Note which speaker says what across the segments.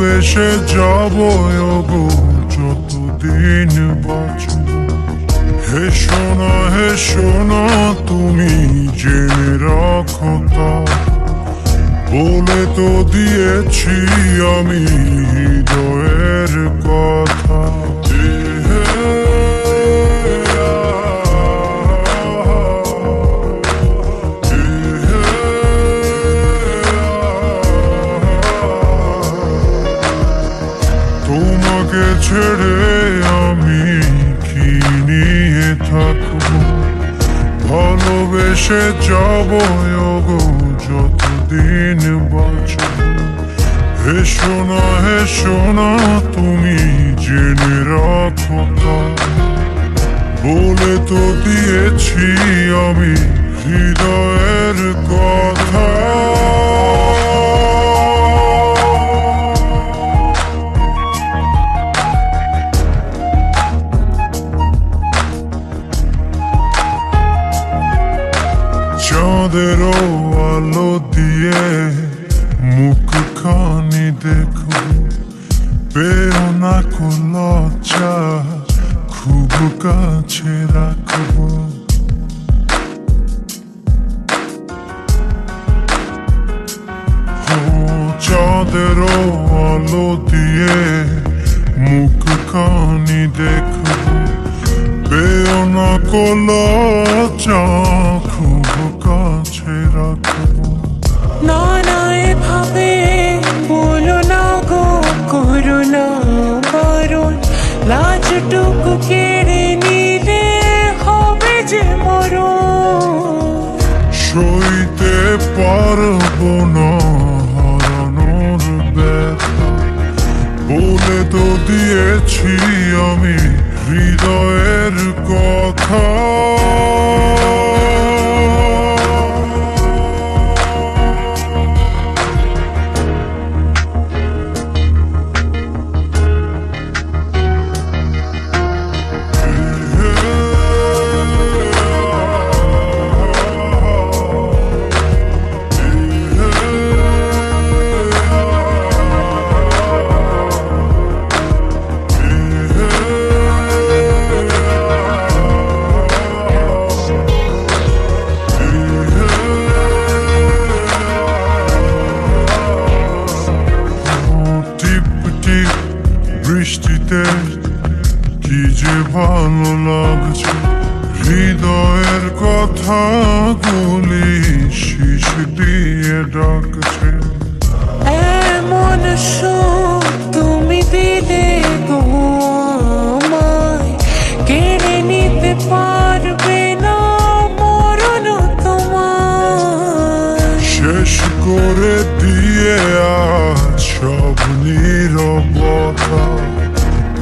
Speaker 1: ভালোবেসে যাব গো যতদিন বাঁচব। হে সোনা তুমি জেনে রাখো তা, বলে তো দিয়েছি আমি হৃদয়ের কথা। তোমাকে ছেড়ে আমি কি নিয়ে থাকবো, ভালোবেসে যাব গো যতদিন বাঁচব। হে সোনা তুমি জেনে রাখো তা, বলে তো দিয়েছি আমি হৃদয়ের কথা। চাঁদের আলো দিয়ে মুখখানি দেখো, পেও না কো লজ্জা, খুব কাছে রাখবো। চাঁদের আলো দিয়ে মুখখানি দেখো, পেও না কো লজ্জা, খুব কাছে রাখবো।
Speaker 2: না না এভাবে বলো না গো, করো না বারণ, লাজটুকু কেড়ে নিলে হবে যে মরণ।
Speaker 1: সইতে পারবো না হারানোর ব্যথা, বলে তো দিয়েছি আমি হৃদয়ের কথা। বৃষ্টিতে কি যে ভালো লাগছে, হৃদয়ের কথাগুলি শিশ দিয়ে ডাকছে।
Speaker 2: এমন সুখ তুমি দিলে গো আমায়, কেড়ে নিতে পারবে না মরণ তোমার।
Speaker 1: শেষ করে দিয়ে আজ সব নীরবতা,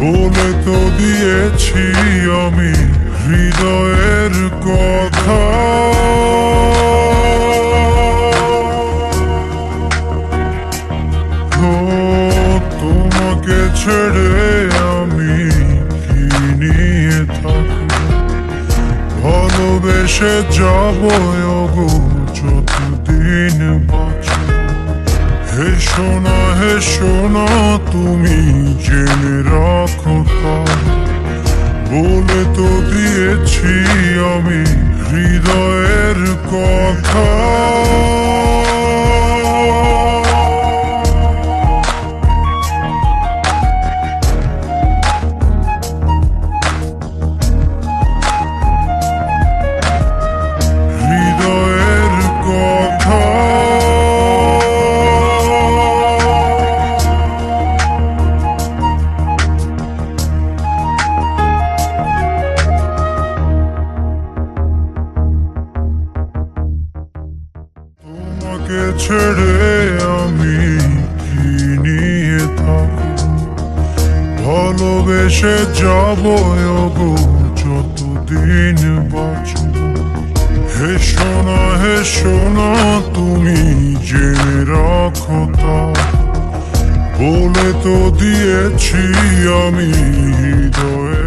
Speaker 1: বলে তো দিয়েছি আমি হৃদয়ের কথা। তোমাকে ছেড়ে আমি কি নিয়ে থাকবো, ভালোবেসে যাব গো যতদিন বাঁচব। হে সোনা তুমি জেনে রাখো তা, বলে তো দিয়েছি আমি হৃদয়ের কথা। হৃদয়ের কথা। তোমাকে ছেড়ে আমি কি নিয়ে থাকবো, ভালোবেসে যাব গো যতদিন বাঁচব। হে সোনা তুমি জেনে রাখো তা, বলে তো দিয়েছি আমি হৃদয়ে